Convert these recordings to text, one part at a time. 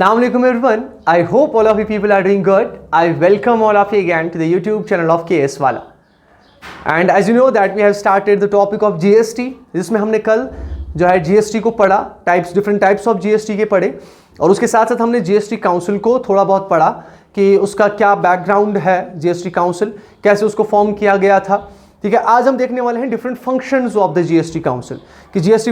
Assalamu alaikum everyone. I hope all of you people are doing good. I welcome all of you again to the YouTube channel of KS Wala. And as you know that we have started the topic of GST, जिसमें हमने कल जो है GST को पढ़ा, different types of GST के पढ़े, और उसके साथ साथ हमने GST काउंसिल को थोड़ा बहुत पढ़ा कि उसका क्या बैकग्राउंड है, GST काउंसिल कैसे उसको फॉर्म किया गया था। ठीक है, आज हम देखने वाले हैं different functions of the GST council कि जीएसटी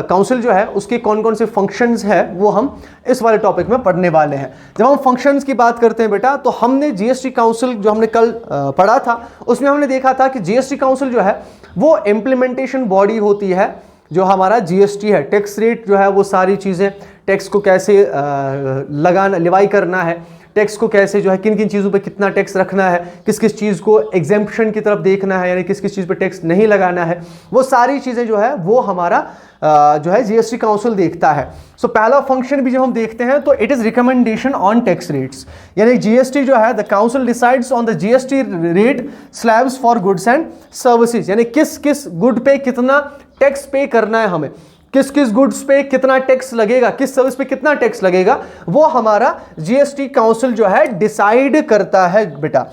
काउंसिल जो है उसके कौन कौन से फंक्शंस है वो हम इस वाले टॉपिक में पढ़ने वाले हैं। जब हम फंक्शंस की बात करते हैं बेटा, तो हमने जीएसटी काउंसिल जो हमने कल पढ़ा था उसमें हमने देखा था कि जीएसटी काउंसिल जो है वो इम्प्लीमेंटेशन बॉडी होती है। जो हमारा जीएसटी है, टैक्स रेट जो है वो सारी चीज़ें, टैक्स को कैसे लगाना, लिवाई करना है, टैक्स को कैसे जो है किन किन चीज़ों पे कितना टैक्स रखना है, किस किस चीज़ को एग्जेम्पशन की तरफ देखना है, यानी किस किस चीज़ पे टैक्स नहीं लगाना है, वो सारी चीज़ें जो है वो हमारा जो है जीएसटी काउंसिल देखता है। सो पहला फंक्शन भी जब हम देखते हैं तो it is recommendation on tax rates, यानी जीएसटी जो है the council decides on the GST rate slabs for goods and services, यानी किस किस गुड पे कितना टैक्स पे करना है, हमें किस किस गुड्स पे कितना टैक्स लगेगा, किस सर्विस पे कितना टैक्स लगेगा, वो हमारा जीएसटी काउंसिल जो है डिसाइड करता है बेटा।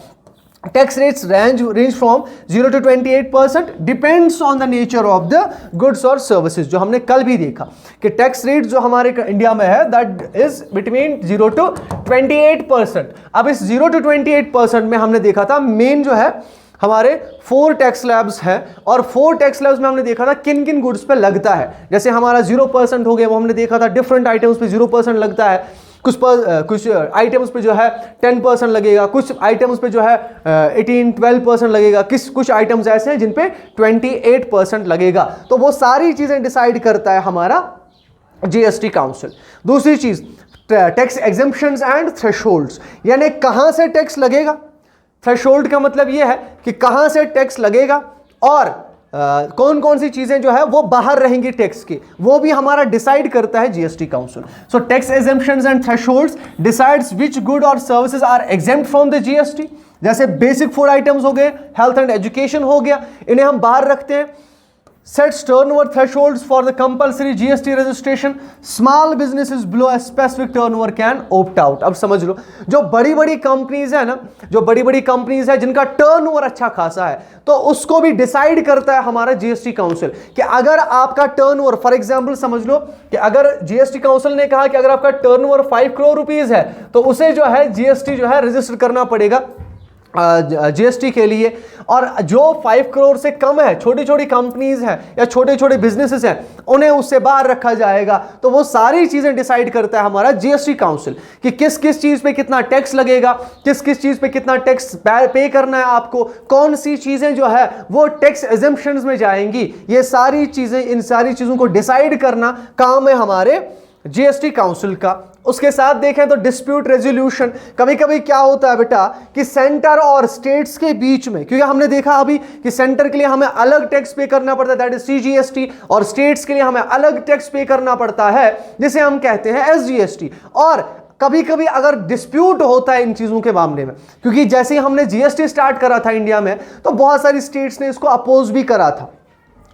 Tax rates range from 0 to 28% depends on the nature of the goods और सर्विसेज। जो हमने कल भी देखा कि टैक्स रेट जो हमारे इंडिया में है दैट इज बिटवीन 0 to 28%। अब इस 0 to 28% में हमने देखा था मेन जो है हमारे 4 टैक्स स्लैब्स हैं, और 4 टैक्स स्लैब्स में हमने देखा था किन किन गुड्स पे लगता है। जैसे हमारा 0% हो गया, वो हमने देखा था डिफरेंट आइटम्स पे 0% लगता है, कुछ आइटम्स पे जो है 10% लगेगा, कुछ आइटम्स पे जो है 12% लगेगा, कुछ आइटम्स ऐसे हैं जिन पे 28% लगेगा। तो वो सारी चीज़ें डिसाइड करता है हमारा जीएसटी काउंसिल। दूसरी चीज़ टैक्स एग्जेम्पशंस एंड थ्रेशोल्ड्स, यानी कहाँ से टैक्स लगेगा। थ्रेशोल्ड का मतलब यह है कि कहां से टैक्स लगेगा और कौन कौन सी चीजें जो है वो बाहर रहेंगी टैक्स के, वो भी हमारा डिसाइड करता है GST council. So tax exemptions and thresholds decides which good और services are exempt from the GST. जैसे बेसिक 4 आइटम्स हो गए, हेल्थ एंड एजुकेशन हो गया, इन्हें हम बाहर रखते हैं। Sets turnover thresholds for the compulsory GST registration. Small businesses below a specific turnover can opt out. अब समझ लो, जो बड़ी बड़ी कंपनीज है ना, जो बड़ी बड़ी कंपनीज है जिनका टर्नओवर अच्छा खासा है, तो उसको भी डिसाइड करता है हमारा जीएसटी काउंसिल कि अगर आपका टर्नओवर, फॉर एग्जांपल समझ लो कि अगर जीएसटी काउंसिल ने कहा कि अगर आपका टर्नओवर 5 करोड़ रुपीस है तो उसे जो है जीएसटी जो है रजिस्टर करना पड़ेगा जीएसटी के लिए, और जो 5 करोड़ से कम है, छोटी छोटी कंपनीज हैं या छोटे छोटे बिजनेसेस हैं, उन्हें उससे बाहर रखा जाएगा। तो वो सारी चीजें डिसाइड करता है हमारा जीएसटी काउंसिल कि किस किस चीज पे कितना टैक्स लगेगा, किस किस चीज पे कितना टैक्स पे करना है आपको, कौन सी चीजें जो है वो टैक्स एग्जेम्पशंस में जाएंगी। ये सारी चीजें, इन सारी चीजों को डिसाइड करना काम है हमारे जीएसटी काउंसिल का। उसके साथ देखें तो डिस्प्यूट रेजोल्यूशन, कभी कभी क्या होता है बेटा कि सेंटर और स्टेट्स के बीच में, क्योंकि हमने देखा अभी कि सेंटर के लिए हमें अलग टैक्स पे करना पड़ता है दैट इज सीजीएसटी, और स्टेट्स के लिए हमें अलग टैक्स पे करना पड़ता है जिसे हम कहते हैं एसजीएसटी। और कभी कभी अगर डिस्प्यूट होता है इन चीजों के मामले में, क्योंकि जैसे ही हमने जीएसटी स्टार्ट करा था इंडिया में तो बहुत सारी स्टेट्स ने इसको अपोज भी करा था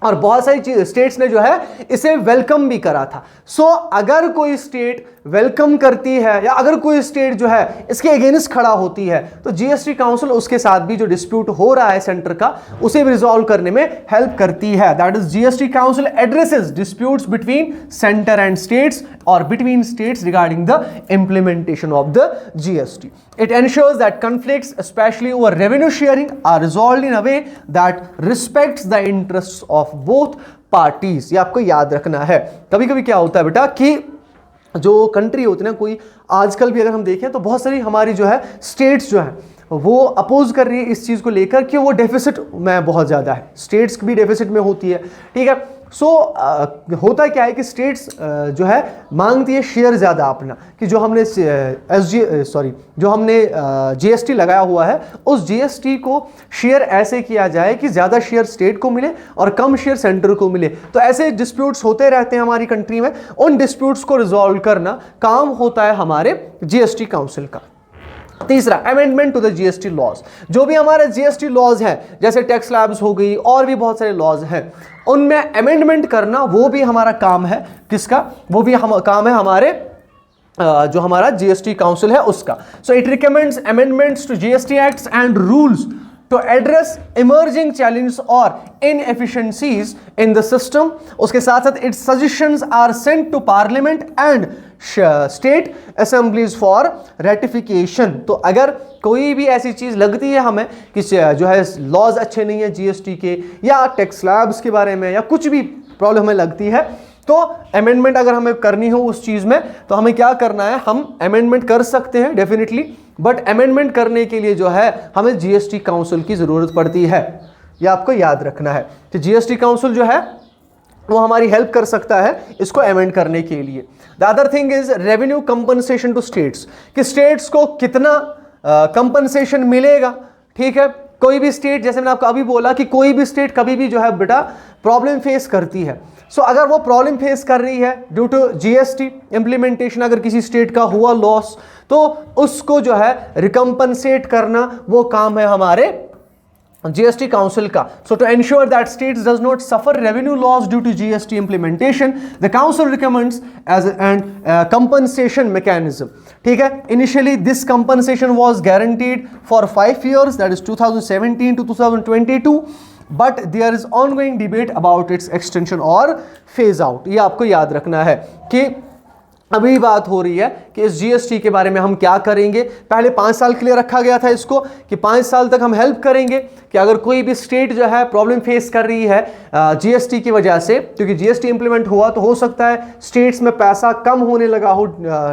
और बहुत सारी स्टेट्स ने जो है इसे वेलकम भी करा था। सो अगर कोई स्टेट वेलकम करती है या अगर कोई स्टेट जो है इसके अगेंस्ट खड़ा होती है तो जीएसटी काउंसिल उसके साथ भी जो डिस्प्यूट हो रहा है सेंटर का उसे भी रिजॉल्व करने में हेल्प करती है। That is GST council addresses disputes between centre and states और between states regarding the implementation of the GST. It ensures that conflicts, especially over revenue sharing, are resolved in a way that respects the interests of both parties. ये आपको याद रखना है। कभी कभी क्या होता है बेटा कि जो कंट्री होती है ना, कोई आजकल भी अगर हम देखें तो बहुत सारी हमारी जो है स्टेट्स जो है वो अपोज कर रही है इस चीज़ को लेकर कि वो डेफिसिट में बहुत ज़्यादा है, स्टेट्स भी डेफिसिट में होती है। ठीक है, सो होता क्या है कि स्टेट्स जो है मांगती है शेयर ज़्यादा अपना, कि जो हमने जो हमने जीएसटी लगाया हुआ है उस जीएसटी को शेयर ऐसे किया जाए कि ज़्यादा शेयर स्टेट को मिले और कम शेयर सेंटर को मिले। तो ऐसे डिस्प्यूट्स होते रहते हैं हमारी कंट्री में, उन डिस्प्यूट्स को रिजॉल्व करना काम होता है हमारे जीएसटी काउंसिल का। तीसरा, amendment to the GST laws, जो भी हमारे जीएसटी लॉज हैं जैसे टैक्स स्लैब्स हो गई और भी बहुत सारे लॉज हैं उनमें अमेंडमेंट करना वो भी हमारा काम है। किसका? वो भी काम है हमारे जो हमारा जीएसटी काउंसिल है उसका। So it recommends amendments to GST acts and rules to address emerging challenges और इनएफिशिएंसीज इन द सिस्टम। उसके साथ साथ its suggestions are sent to parliament and state assemblies for ratification. तो अगर कोई भी ऐसी चीज लगती है हमें कि जो है लॉज अच्छे नहीं है जीएसटी के या टैक्स स्लैब्स के बारे में या कुछ भी प्रॉब्लम हमें लगती है, तो अमेंडमेंट अगर हमें करनी हो उस चीज में तो हमें क्या करना है, हम अमेंडमेंट कर सकते हैं डेफिनेटली, बट अमेंडमेंट करने के लिए जो है हमें जीएसटी काउंसिल की जरूरत पड़ती है, यह आपको याद रखना है। तो जीएसटी काउंसिल जो है वो हमारी हेल्प कर सकता है इसको अमेंड करने के लिए। The other thing is revenue compensation to states, कि स्टेट्स को कितना कंपनसेशन मिलेगा। ठीक है, कोई भी स्टेट, जैसे मैंने आपको अभी बोला कि कोई भी स्टेट कभी भी जो है बेटा प्रॉब्लम फेस करती है। सो अगर वो प्रॉब्लम फेस कर रही है ड्यू टू जीएसटी इंप्लीमेंटेशन, अगर किसी स्टेट का हुआ लॉस, तो उसको जो है रिकम्पनसेट करना वो काम है हमारे GST Council का. So to ensure that states does not suffer revenue loss due to GST implementation, the Council recommends as an compensation mechanism. ठीक है, initially this compensation was guaranteed for 5 years, that is 2017 to 2022. But there is ongoing debate about its extension or phase out. ये आपको याद रखना है कि अभी बात हो रही है कि इस जीएसटी के बारे में हम क्या करेंगे। पहले 5 साल के लिए रखा गया था इसको कि 5 साल तक हम हेल्प करेंगे कि अगर कोई भी स्टेट जो है प्रॉब्लम फेस कर रही है जीएसटी की वजह से, क्योंकि जीएसटी इंप्लीमेंट हुआ तो हो सकता है स्टेट्स में पैसा कम होने लगा हो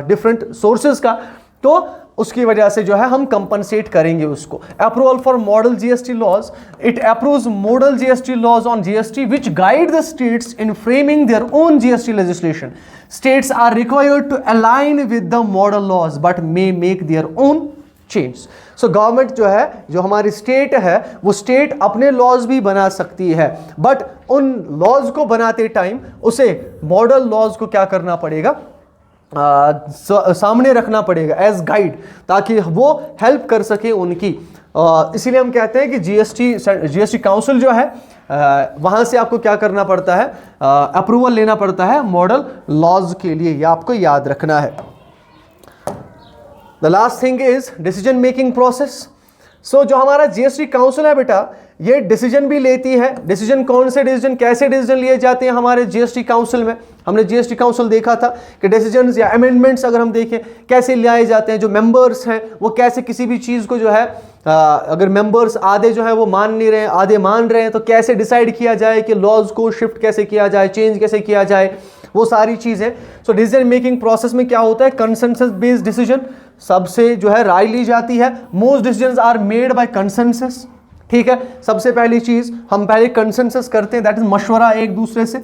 डिफरेंट सोर्सेज का, तो उसकी वजह से जो है हम कंपनसेट करेंगे उसको। Approval for model GST laws, it approves model GST laws on GST which guide the states in framing their own GST legislation. States are required to align with the model laws but may make their own change. So government जो है, जो हमारी state है, वो state अपने laws भी बना सकती है, बट उन लॉज को बनाते टाइम उसे मॉडल लॉज को क्या करना पड़ेगा, सामने रखना पड़ेगा एज गाइड, ताकि वो हेल्प कर सके उनकी। इसीलिए हम कहते हैं कि जीएसटी काउंसिल जो है वहां से आपको क्या करना पड़ता है, अप्रूवल लेना पड़ता है मॉडल लॉज के लिए, ये आपको याद रखना है। The last thing is decision making process. So जो हमारा जीएसटी काउंसिल है बेटा, ये डिसीजन भी लेती है। डिसीजन कौन से डिसीजन, कैसे डिसीजन लिए जाते हैं हमारे जीएसटी काउंसिल में, हमने जीएसटी काउंसिल देखा था कि डिसीजंस या अमेंडमेंट्स अगर हम देखें कैसे लाए जाते हैं, जो मेंबर्स हैं वो कैसे किसी भी चीज़ को जो है अगर मेंबर्स आधे जो है वो मान नहीं रहे हैं, आधे मान रहे हैं, तो कैसे डिसाइड किया जाए कि लॉज को शिफ्ट कैसे किया जाए, चेंज कैसे किया जाए, वो सारी चीज़ें। सो डिसीजन मेकिंग प्रोसेस में क्या होता है, कंसेंसस बेस्ड डिसीजन, सबसे जो है राय ली जाती है। Most decisions are made by consensus. ठीक है, सबसे पहली चीज़ हम पहले कंसेंसस करते हैं, दैट इज मशवरा एक दूसरे से।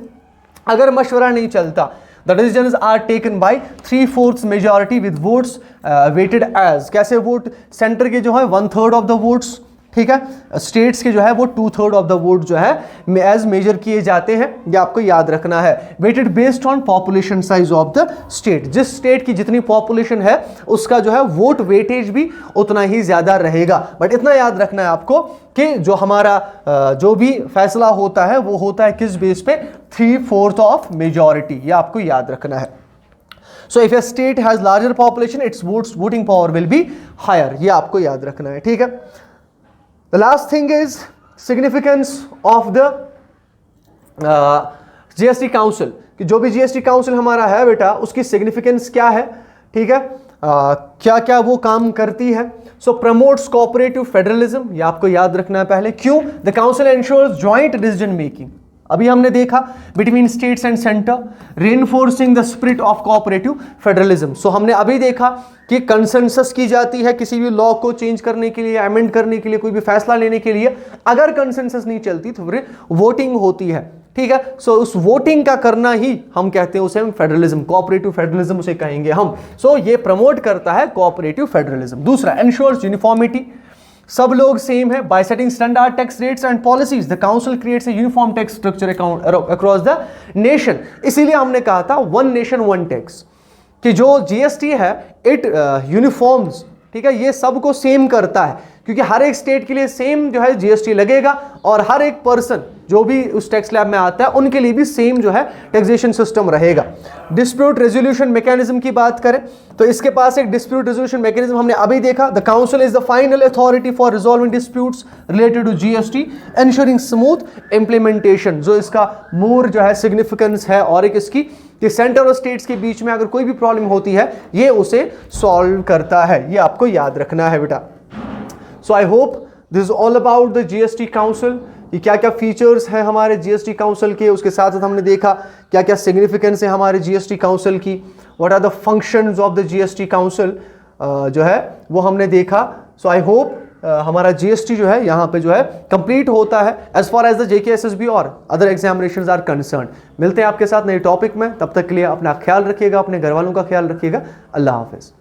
अगर मशवरा नहीं चलता, the decisions are taken by 3/4 majority with votes weighted as, कैसे वोट, सेंटर के जो है 1/3 ऑफ द वोट्स, ठीक है, स्टेट्स के जो है वो 2/3 ऑफ द वोट जो है एज मेजर किए जाते हैं, ये आपको याद रखना है। Weighted based on population size of the state, जिस स्टेट की जितनी पॉपुलेशन है उसका जो है वोट वेटेज भी उतना ही ज्यादा रहेगा। बट इतना याद रखना है आपको कि जो हमारा जो भी फैसला होता है वो होता है किस बेस पे, 3/4 ऑफ मेजॉरिटी, ये आपको याद रखना है। So if a state has larger population its voting power will be higher, ये आपको याद रखना है। ठीक है, The last thing is significance of the GST Council, कि जो भी GST Council हमारा है बेटा उसकी सिग्निफिकेंस क्या है। ठीक है, क्या क्या वो काम करती है। सो प्रमोट्स कोऑपरेटिव फेडरलिज्म, ये आपको याद रखना है पहले। क्यों? The council ensures joint decision making, अभी हमने देखा between states and centre, reinforcing the spirit of cooperative federalism. So हमने अभी देखा कि कंसेंसस की जाती है किसी भी लॉ को चेंज करने के लिए, अमेंड करने के लिए, कोई भी फैसला लेने के लिए। अगर कंसेंसस नहीं चलती तो फिर वोटिंग होती है। ठीक है, सो उस वोटिंग का करना ही हम कहते हैं उसे हम फेडरलिज्म, कोऑपरेटिव फेडरलिज्म उसे कहेंगे हम। सो ये प्रमोट करता है कोऑपरेटिव फेडरलिज्म। दूसरा, एंश्योर्स यूनिफॉर्मिटी, सब लोग सेम है। Bye setting standard tax rates and policies the council creates a uniform tax structure across the nation. इसीलिए हमने कहा था वन नेशन वन टैक्स, कि जो जीएसटी है इट यूनिफॉर्म्स, ठीक है, ये सबको सेम करता है। क्योंकि हर एक स्टेट के लिए सेम जो है जीएसटी लगेगा और हर एक पर्सन जो भी उस टैक्स स्लैब में आता है उनके लिए भी सेम जो है टैक्सेशन सिस्टम रहेगा। डिस्प्यूट रेजोल्यूशन मैकेनिज्म की बात करें तो इसके पास एक डिस्प्यूट रेजोल्यूशन मैकेनिज्म हमने अभी देखा। The council is the final authority for resolving disputes related to GST ensuring smooth implementation. जो इसका मोर जो है सिग्निफिकेंस है और एक इसकी कि सेंटर और स्टेट्स के बीच में अगर कोई भी प्रॉब्लम होती है ये उसे सॉल्व करता है, ये आपको याद रखना है बेटा। So I hope this is all about the GST council. ये क्या क्या फीचर्स हैं हमारे जीएसटी काउंसिल के, उसके साथ साथ हमने देखा क्या क्या सिग्निफिकेंस है हमारे जीएसटी काउंसिल की, what are the functions of the GST council जो है वो हमने देखा। सो आई होप हमारा जीएसटी जो है यहाँ पे जो है कंप्लीट होता है as far as the JKSSB और अदर एग्जामिनेशंस आर कंसर्न। मिलते हैं आपके साथ नए टॉपिक में, तब तक के लिए अपना ख्याल रखिएगा, अपने घर वालों का ख्याल रखिएगा। अल्लाह हाफिज़।